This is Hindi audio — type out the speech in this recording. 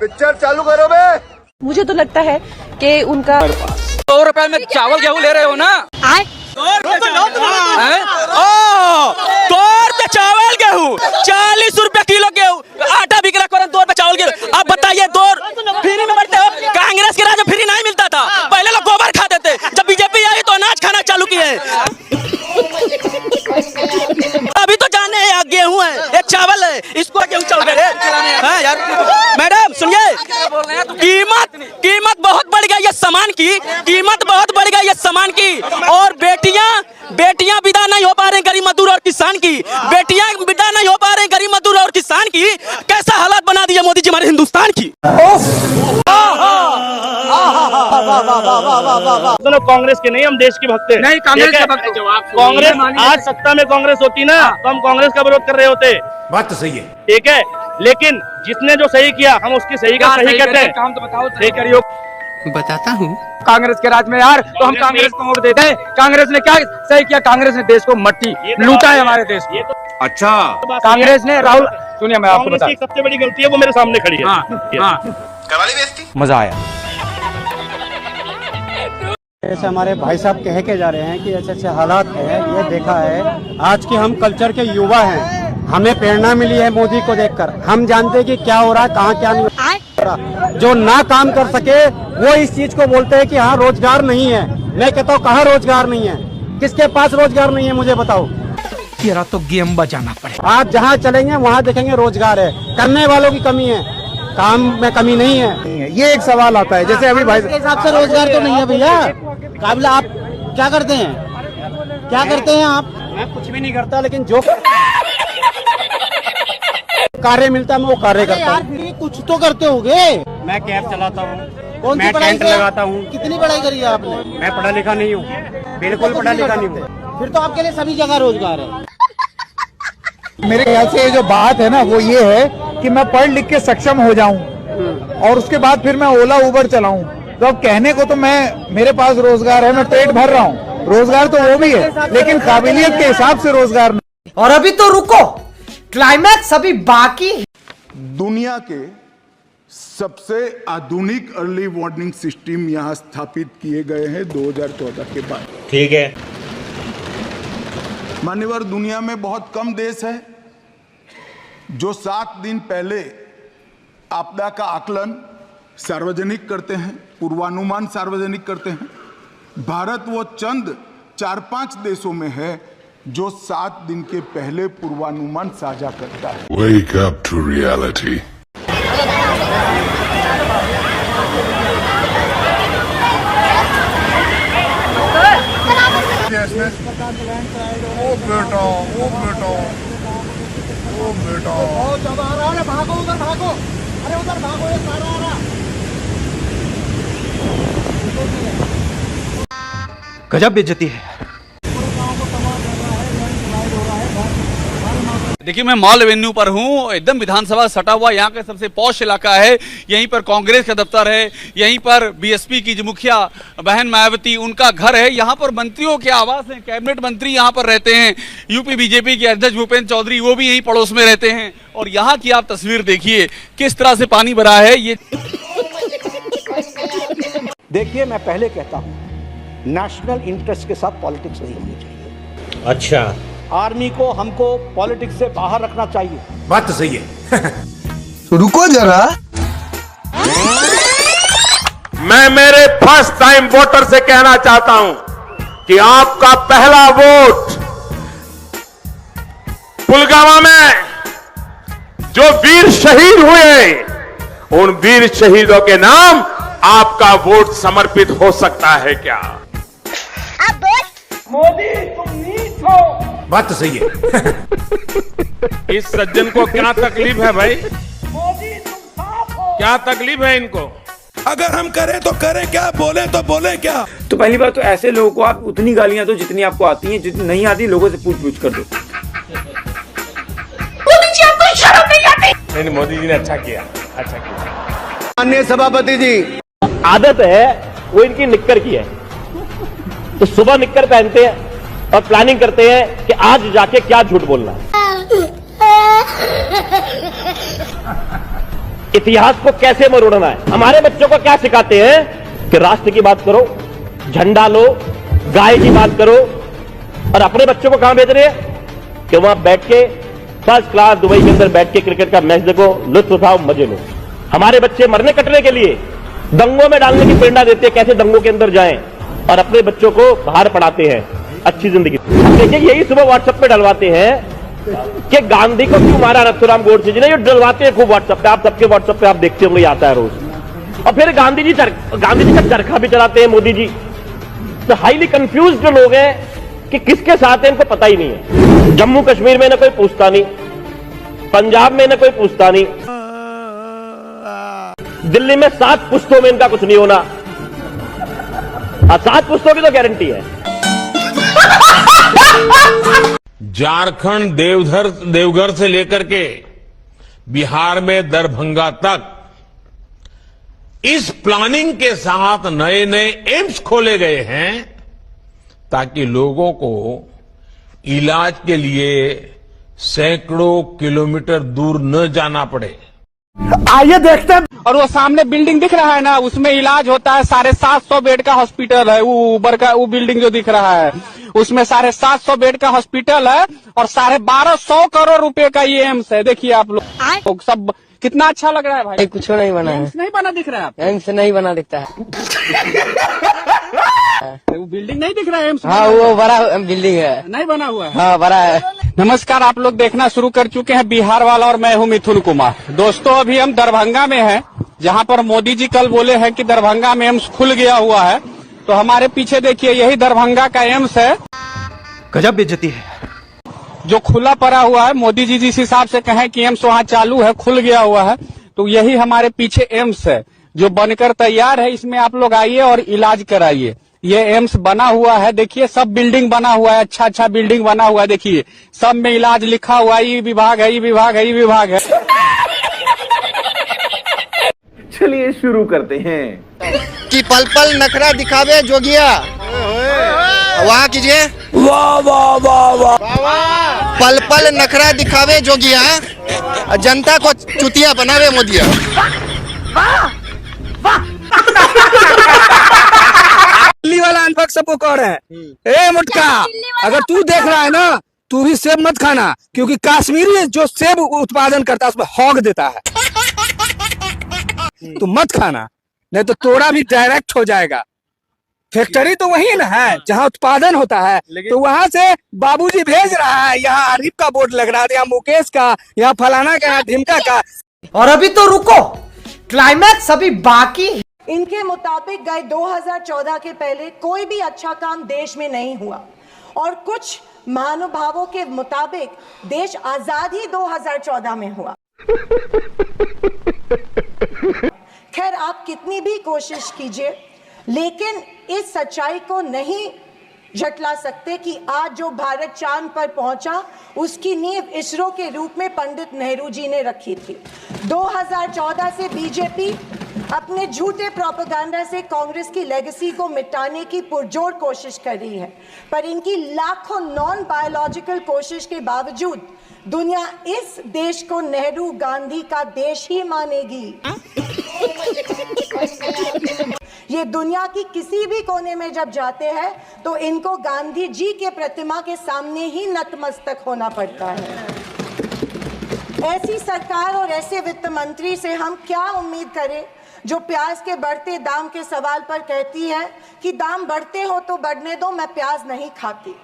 पिक्चर चालू करो बे। मुझे तो लगता है कि उनका 100 रुपए में चावल गेहूँ ले रहे हो ना? 2 रुपए चावल गेहूँ, 40 रुपए किलो गेहूँ, आटा बिक रहा है 2 रुपए चावल गेहूँ। अब बताइए 2 फ्री में बढ़ते हो? कांग्रेस के राज में फ्री नहीं मिलता था, पहले लोग गोबर खाते थे, जब बीजेपी आई तो अनाज खाना चालू किए हैं। अभी तो जाने हैं गेहूँ है, ये चावल है, इसको गेहूँ चावल कह रहे यार। मैडम सुनिए, कीमत बहुत बढ़ गई है सामान की, कीमत बहुत बढ़ गई है सामान की। और बेटियां विदा नहीं हो पा रहे गरीब मजदूर और किसान की, बेटियां विदा नहीं हो पा रहे गरीब मजदूर और किसान की। कैसा हालात बना दिया मोदी जी हमारे हिंदुस्तान की। तो कांग्रेस के नहीं, हम देश के भक्त हैं। नहीं, कांग्रेस के भक्त। कांग्रेस आज सत्ता में कांग्रेस होती ना तो हम कांग्रेस का विरोध कर रहे होते। बात तो सही है, ठीक है, लेकिन जिसने जो सही किया हम उसकी सही का सही कहते हैं। काम तो बताओ, सही करियो। बताता हूँ कांग्रेस के राज में यार, तो हम कांग्रेस को वोट देते हैं। कांग्रेस ने क्या सही किया? कांग्रेस ने देश को मट्टी लूटा है हमारे देश को। अच्छा कांग्रेस ने राहुल, सुनिए मैं आपको कांग्रेस बता, की सबसे बड़ी गलती है वो मेरे सामने खड़ी है। करवा ली बेइज्जती। मजा आया। ऐसे हमारे भाई साहब कह के जा रहे हैं कि ऐसे ऐसे हालात है, ये देखा है। आज के हम कल्चर के युवा हैं, हमें प्रेरणा मिली है मोदी को देखकर। हम जानते हैं कि क्या हो रहा है, कहाँ क्या नहीं हो रहा। जो ना काम कर सके वो इस चीज को बोलते हैं कि हाँ रोजगार नहीं है। मैं कहता हूँ कहाँ रोजगार नहीं है, किसके पास रोजगार नहीं है मुझे बताओ। तेरा तो गेम बजाना पड़ेगा। आप जहाँ चलेंगे वहाँ देखेंगे रोजगार है, करने वालों की कमी है, काम में कमी नहीं है। ये एक सवाल आता है। जैसे अभी भाई के हिसाब से रोजगार तो नहीं है भैया। काबिल आप क्या करते हैं, क्या करते हैं आप? मैं कुछ भी नहीं करता, लेकिन जो कार्य मिलता है मैं वो कार्य करता हूँ। कुछ तो करते होगे। मैं कैब चलाता हूँ, कौन सी पढ़ाई लगाता हूँ। कितनी पढ़ाई करी है आपने? मैं पढ़ा लिखा नहीं हूँ, बिल्कुल पढ़ा लिखा नहीं हूँ। फिर तो आपके लिए सभी जगह रोजगार है। मेरे ख्याल से ये जो बात है ना वो ये है कि मैं पढ़ लिख के सक्षम हो जाऊं और उसके बाद फिर मैं ओला उबर चलाऊं। तो अब कहने को तो मेरे पास रोजगार है, मैं पेट भर रहा हूं, रोजगार तो वो भी है, लेकिन काबिलियत के हिसाब से रोजगार नहीं। और अभी तो रुको, क्लाइमैक्स अभी बाकी है। दुनिया के सबसे आधुनिक अर्ली वार्निंग सिस्टम यहां स्थापित किए गए हैं 2014 के बाद। ठीक है, मान्यवर, दुनिया में बहुत कम देश है जो 7 दिन पहले आपदा का आकलन सार्वजनिक करते हैं, पूर्वानुमान सार्वजनिक करते हैं। भारत वो चंद 4-5 देशों में है जो 7 दिन के पहले पूर्वानुमान साझा करता है। Wake up to reality. ओ बेटा, ओ बेटा, ओ बेटा, बहुत ज्यादा आ रहा है। भागो उधर, भागो, अरे उधर भागो, ये सारा आ रहा। गजब बेइज्जती है। देखिए मैं मॉल एवेन्यू पर हूँ, एकदम विधानसभा सटा हुआ, यहाँ का सबसे पॉश इलाका है। यहीं पर कांग्रेस का दफ्तर है, यहीं पर बीएसपी की जो मुखिया बहन मायावती उनका घर है। यहाँ पर मंत्रियों के आवास हैं, कैबिनेट मंत्री यहाँ पर रहते हैं। यूपी बीजेपी के अध्यक्ष भूपेंद्र चौधरी वो भी यहीं पड़ोस में रहते हैं। और यहाँ की आप तस्वीर देखिए किस तरह से पानी भरा है। ये देखिए, मैं पहले कहता हूँ नेशनल इंटरेस्ट के साथ पॉलिटिक्स नहीं होनी चाहिए। अच्छा, आर्मी को हमको पॉलिटिक्स से बाहर रखना चाहिए। बात तो सही है। रुको जरा, मैं मेरे फर्स्ट टाइम वोटर से कहना चाहता हूं कि आपका पहला वोट पुलवामा में जो वीर शहीद हुए, उन वीर शहीदों के नाम आपका वोट समर्पित हो सकता है क्या? मोदी तुम नीच हो। बात तो सही है। इस सज्जन को क्या तकलीफ है भाई? मोदी तुम साफ हो। क्या तकलीफ है इनको? अगर हम करें तो करें क्या, बोले तो बोले क्या। तो पहली बात तो ऐसे लोगों को आप उतनी गालियां दो जितनी आपको आती हैं, जितनी नहीं आती लोगों से पूछ कर दो। मोदी जी आपको शर्म नहीं आती? नहीं, मोदी जी ने अच्छा किया, अच्छा किया। माननीय सभापति जी, आदत है वो इनकी निक्कर की है, तो सुबह निक्कर पहनते हैं और प्लानिंग करते हैं कि आज जाके क्या झूठ बोलना है। इतिहास को कैसे मरोड़ना है। हमारे बच्चों को क्या सिखाते हैं कि राष्ट्र की बात करो, झंडा लो, गाय की बात करो, और अपने बच्चों को कहां भेज रहे हैं कि वहां बैठ के फर्स्ट क्लास दुबई के अंदर बैठ के क्रिकेट का मैच देखो, लुत्फ उठाओ, मजे लो। हमारे बच्चे मरने कटने के लिए दंगों में डालने की प्रेरणा देते हैं, कैसे दंगों के अंदर जाएं, और अपने बच्चों को बाहर पढ़ाते हैं अच्छी जिंदगी। देखिए यही सुबह व्हाट्सएप पे डलवाते हैं कि गांधी को क्यों मारा नथुराम गोडसे जी ने, ये डलवाते हैं खूब व्हाट्सएप पे, आप सबके व्हाट्सएप पे आप देखते होंगे, आता है रोज। और फिर गांधी जी का चरखा भी चलाते हैं मोदी जी। तो हाईली कंफ्यूज जो लोग हैं कि किसके साथ है इनको पता ही नहीं है। जम्मू कश्मीर में ना कोई पूछता नहीं, पंजाब में ना कोई पूछता नहीं, दिल्ली में 7 पुश्तों में इनका कुछ नहीं होना। 7 पुश्तों की तो गारंटी है। झारखंड देवघर से लेकर के बिहार में दरभंगा तक इस प्लानिंग के साथ नए नए एम्स खोले गए हैं ताकि लोगों को इलाज के लिए सैकड़ों किलोमीटर दूर न जाना पड़े। आइए देखते हैं। और वो सामने बिल्डिंग दिख रहा है ना, उसमें इलाज होता है। 750 बेड का हॉस्पिटल है, वो ऊपर का वो बिल्डिंग जो दिख रहा है उसमें 750 बेड का हॉस्पिटल है और 1250 करोड़ रुपए का ये एम्स है। देखिए आप लोग सब कितना अच्छा लग रहा है भाई। कुछ नहीं बना है, नहीं बना दिख रहा है, एम्स नहीं बना दिखता है। वो बिल्डिंग नहीं दिख रहा है एम्स। हाँ वो बड़ा बिल्डिंग है, नहीं बना हुआ है। हाँ बड़ा है। नमस्कार, आप लोग देखना शुरू कर चुके हैं बिहार वाला और मैं हूं मिथुन कुमार। दोस्तों अभी हम दरभंगा में हैं, जहां पर मोदी जी कल बोले हैं कि दरभंगा में एम्स खुल गया हुआ है। तो हमारे पीछे देखिए यही दरभंगा का एम्स है। गजब बेइज्जती है जो खुला पड़ा हुआ है। मोदी जी जिस हिसाब से कहें कि एम्स वहां चालू है, खुल गया हुआ है, तो यही हमारे पीछे एम्स है जो बनकर तैयार है। इसमें आप लोग आइए और इलाज कराइए। ये एम्स बना हुआ है, देखिए सब बिल्डिंग बना हुआ है, अच्छा अच्छा बिल्डिंग बना हुआ है। देखिए सब में इलाज लिखा हुआ है, ये विभाग है, ये विभाग है, ये विभाग है। चलिए शुरू करते हैं। कि पल पल नखरा दिखावे जोगिया, वाह कीजिए, वाह वाह वाह वाह। पल पल नखरा दिखावे जोगिया, जनता को चुतिया बनावे मोदिया। दिल्ली वाला अनपढ़ सबको कह रहे हैं, ए मुटका, अगर तू देख रहा है ना, तू भी सेब मत खाना, क्योंकि कश्मीरी जो सेब उत्पादन करता है उसमें हॉग देता है। तू मत खाना, नहीं तो तोड़ा भी डायरेक्ट हो जाएगा। फैक्ट्री तो वही ना है जहाँ उत्पादन होता है, तो वहाँ से बाबूजी भेज रहा है, यहाँ आरिफ का बोर्ड लग रहा है, यहाँ मुकेश का, यहाँ फलाना का, यहाँ ढिमका का। और अभी तो रुको, क्लाइमैक्स अभी बाकी है। इनके मुताबिक गए 2014 के पहले कोई भी अच्छा काम देश में नहीं हुआ और कुछ महानुभावों के मुताबिक देश आजाद ही 2014 में हुआ। खैर आप कितनी भी कोशिश कीजिए, लेकिन इस सच्चाई को नहीं झटला सकते कि आज जो भारत चांद पर पहुंचा उसकी नींव इसरो के रूप में पंडित नेहरू जी ने रखी थी। 2014 से बीजेपी अपने झूठे प्रोपेगेंडा से कांग्रेस की लेगेसी को मिटाने की पुरजोर कोशिश कर रही है, पर इनकी लाखों नॉन बायोलॉजिकल कोशिश के बावजूद दुनिया इस देश को नेहरू गांधी का देश ही मानेगी। ये दुनिया की किसी भी कोने में जब जाते हैं तो इनको गांधी जी के प्रतिमा के सामने ही नतमस्तक होना पड़ता है। ऐसी सरकार और ऐसे वित्त मंत्री से हम क्या उम्मीद करें जो प्याज के बढ़ते दाम के सवाल पर कहती है कि दाम बढ़ते हो तो बढ़ने दो, मैं प्याज नहीं खाती।